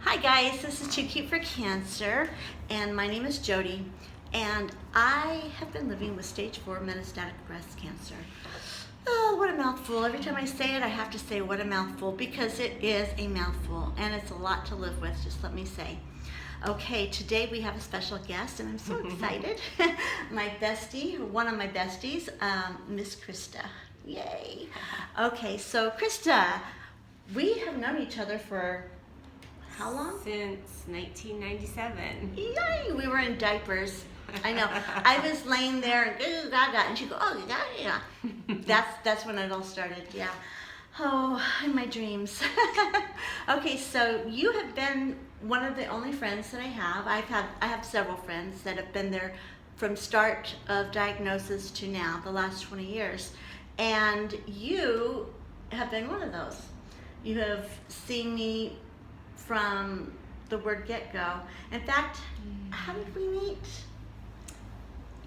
Hi guys, this is Too Cute for Cancer, and my name is Jody, and I have been living with stage 4 metastatic breast cancer. Oh, what a mouthful. Every time I say it, I have to say what a mouthful, because it is a mouthful, and it's a lot to live with, just let me say. Okay, today we have a special guest, and I'm so excited. My bestie, one of my besties, Miss Krista. Yay. Okay, so Krista, we have known each other for how long? Since 1997. Yay! We were in diapers. I know. I was laying there and goo gaga, and she'd go, oh yeah. That's when it all started. Yeah. Oh, in my dreams. Okay, so you have been one of the only friends that I have. I have several friends that have been there from start of diagnosis to now, the last 20 years, and you have been one of those. You have seen me from the word get-go. In fact, how did we meet?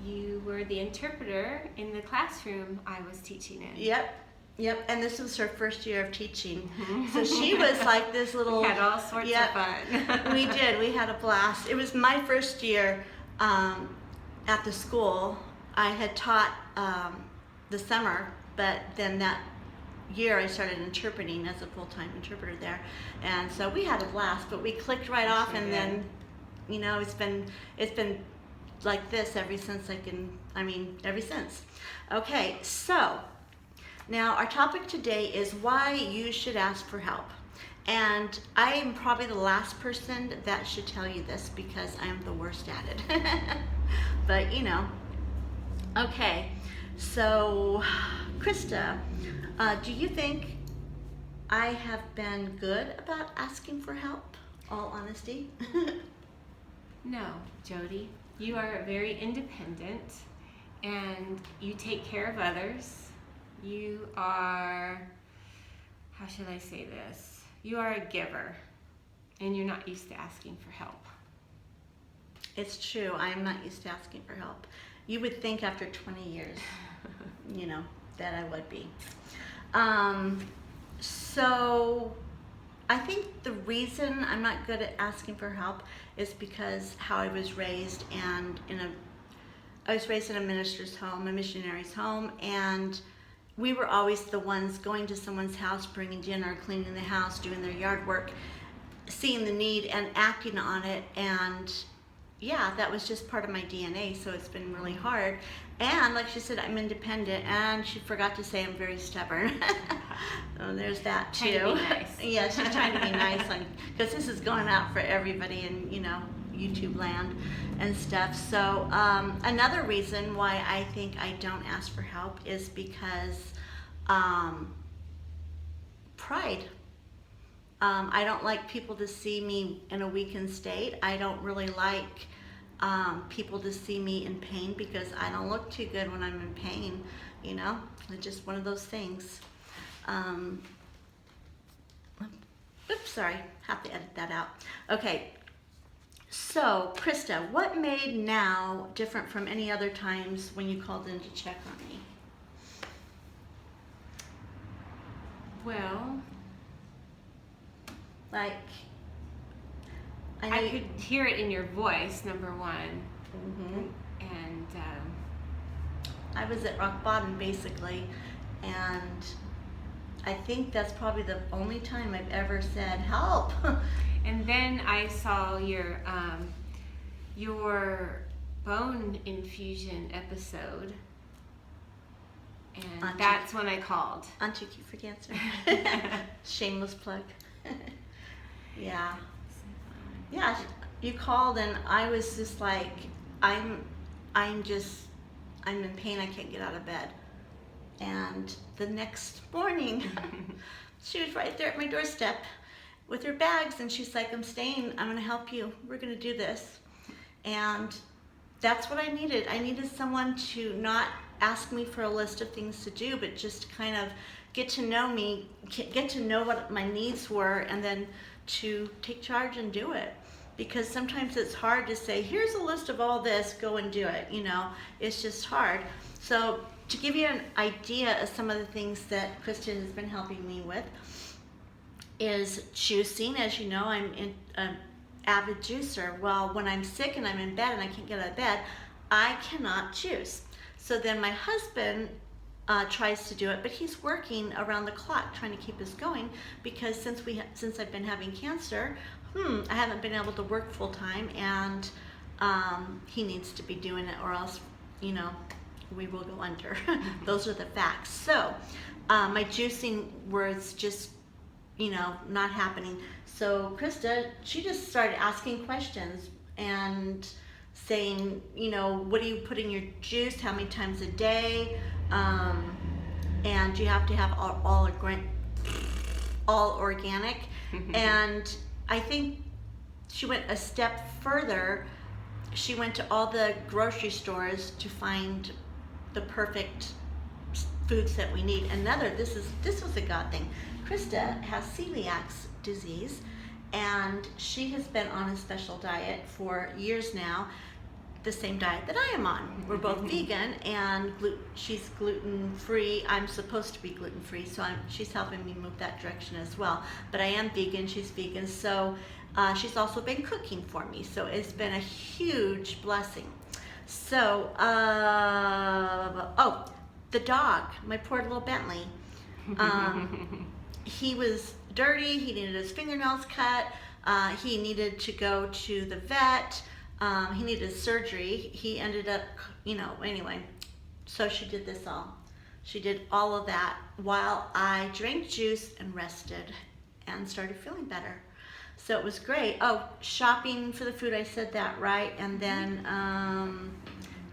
You were the interpreter in the classroom I was teaching in. Yep, and this was her first year of teaching. So she was like this little... We had all sorts of fun. We did, we had a blast. It was my first year at the school. I had taught the summer, but then that year I started interpreting as a full-time interpreter there, and so we had a blast, but we clicked right off, and then it's been like this ever since ever since. Okay, so now our topic today is why you should ask for help, and I am probably the last person that should tell you this because I'm the worst at it. But okay, so Krista, do you think I have been good about asking for help? All honesty. No, Jody. You are very independent and you take care of others. You are, how should I say this? You are a giver and you're not used to asking for help. It's true. I am not used to asking for help. You would think after 20 years, that I would be. So I think the reason I'm not good at asking for help is because how I was raised, and I was raised in a minister's home, a missionary's home, and we were always the ones going to someone's house, bringing dinner, cleaning the house, doing their yard work, seeing the need and acting on it, and yeah, that was just part of my DNA, so it's been really hard. And like she said, I'm independent, and she forgot to say I'm very stubborn. So there's that too. Trying to be nice. Yeah, she's trying to be nice, because this is going out for everybody in YouTube land and stuff. So another reason why I think I don't ask for help is because pride. I don't like people to see me in a weakened state. I don't really like people to see me in pain, because I don't look too good when I'm in pain. It's just one of those things. Oops, sorry, have to edit that out. Okay, so Krista, what made now different from any other times when you called in to check on me? Well, I could hear it in your voice, number one. Mm-hmm. And I was at rock bottom, basically, and I think that's probably the only time I've ever said help. and then I saw your bone infusion episode, and that's when I called. On Too Cute for Cancer. Shameless plug. Yeah. Yeah, you called, and I was just like, I'm in pain, I can't get out of bed. And the next morning, she was right there at my doorstep with her bags, and she's like, I'm staying, I'm gonna help you, we're gonna do this. And that's what I needed. I needed someone to not ask me for a list of things to do, but just kind of get to know me, get to know what my needs were, and then to take charge and do it. Because sometimes it's hard to say, here's a list of all this, go and do it, it's just hard. So to give you an idea of some of the things that Krista has been helping me with is juicing. As you know, I'm an avid juicer. Well, when I'm sick and I'm in bed and I can't get out of bed, I cannot juice. So then my husband tries to do it, but he's working around the clock trying to keep us going, because since I've been having cancer, I haven't been able to work full time, and he needs to be doing it, or else, we will go under. Those are the facts. So my juicing was just, not happening. So Krista, she just started asking questions and saying, what do you put in your juice? How many times a day? And you have to have all organic. And I think she went a step further. She went to all the grocery stores to find the perfect foods that we need. This was a God thing. Krista has celiac disease, and she has been on a special diet for years now, the same diet that I am on. We're both vegan, and she's gluten-free. I'm supposed to be gluten-free, so she's helping me move that direction as well. But I am vegan, she's vegan, so she's also been cooking for me. So it's been a huge blessing. So, the dog, my poor little Bentley, he was dirty, he needed his fingernails cut, he needed to go to the vet, he needed surgery. He ended up, anyway, so she did this all. She did all of that while I drank juice and rested and started feeling better. So it was great. Oh, shopping for the food, I said that right. And then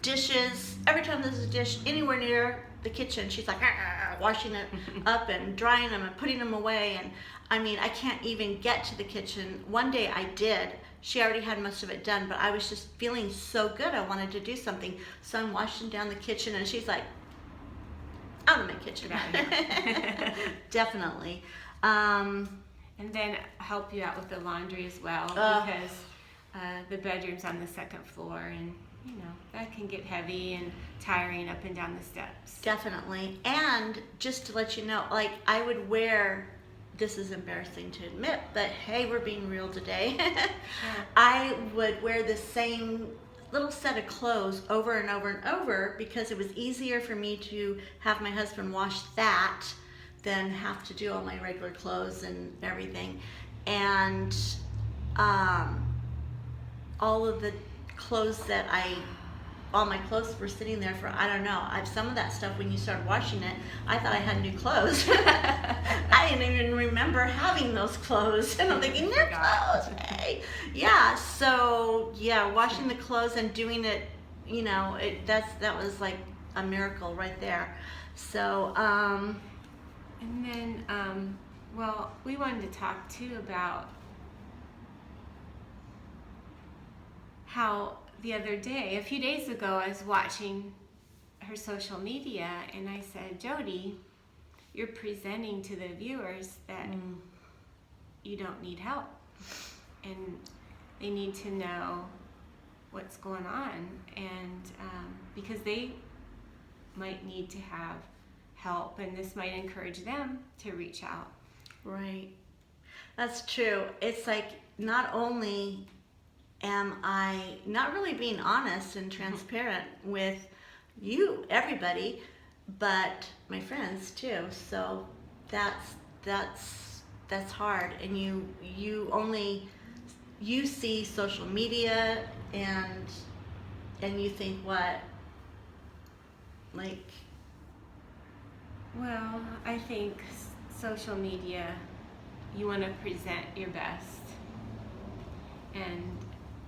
dishes, every time there's a dish anywhere near the kitchen, she's like washing it up and drying them and putting them away. And I can't even get to the kitchen. One day I did. She already had most of it done, but I was just feeling so good. I wanted to do something. So I'm washing down the kitchen, and she's like, out of my kitchen. Definitely. And then help you out with the laundry as well, because the bedroom's on the second floor, and that can get heavy and tiring up and down the steps. Definitely. And just to let you know, I would wear, this is embarrassing to admit, but hey, we're being real today. Sure. I would wear the same little set of clothes over and over and over, because it was easier for me to have my husband wash that than have to do all my regular clothes and everything. And all of the clothes all my clothes were sitting there for, I don't know, some of that stuff, when you started washing it, I thought I had new clothes. I didn't even remember having those clothes. And I'm thinking, they're clothes, hey. Yeah, so, washing the clothes and doing it, that was like a miracle right there. So, and then, we wanted to talk too about how the other day, a few days ago, I was watching her social media, and I said, Jody, you're presenting to the viewers that you don't need help, and they need to know what's going on, and because they might need to have help, and this might encourage them to reach out. Right. That's true. It's like, not only am I not really being honest and transparent with you, everybody, but my friends too. So that's hard. And you see social media and you think what? Well, I think social media, you want to present your best. And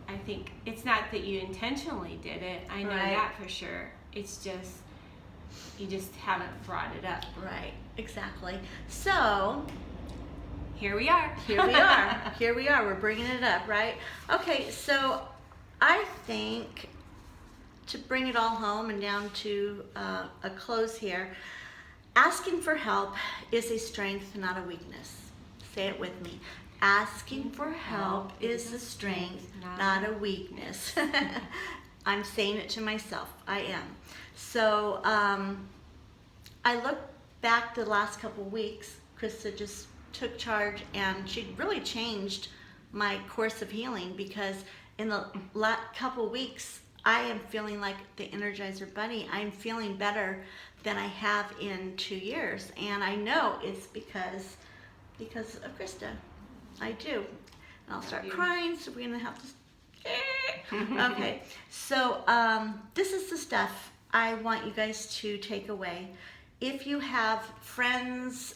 I think it's not that you intentionally did it. I know that for sure. It's just, you just haven't brought it up. Right, exactly. So, here we are. Here we are. Here we are. We're bringing it up, right? Okay, so I think to bring it all home and down to a close here, asking for help is a strength, not a weakness. Say it with me. Asking for help is a strength, not a weakness. I'm saying it to myself. I am. So I look back the last couple weeks. Krista just took charge, and she really changed my course of healing, because in the couple weeks I am feeling like the Energizer Bunny. I'm feeling better than I have in 2 years, and I know it's because of Krista. I do. And I'll start crying, so we're gonna have to. Okay, so this is the stuff I want you guys to take away. If you have friends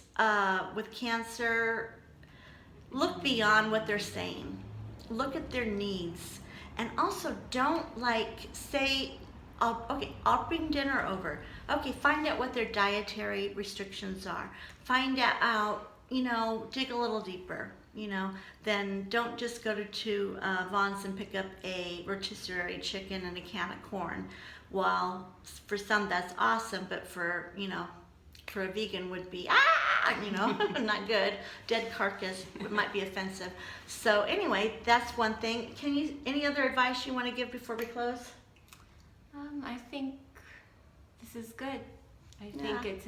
with cancer, look beyond what they're saying. Look at their needs. And also don't say, I'll bring dinner over. Okay, find out what their dietary restrictions are. Find out, dig a little deeper, then don't just go to Vaughn's and pick up a rotisserie chicken and a can of corn. Well, for some that's awesome, but for a vegan would be not good. Dead carcass might be offensive. So anyway, that's one thing. Any other advice you want to give before we close? I think this is good. I think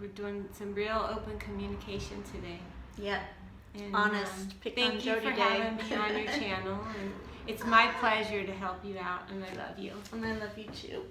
we're doing some real open communication today. Yep. And, honest. Pick on thank you Jody for Day. having me on your channel, and it's my pleasure to help you out, and I love you. And I love you too.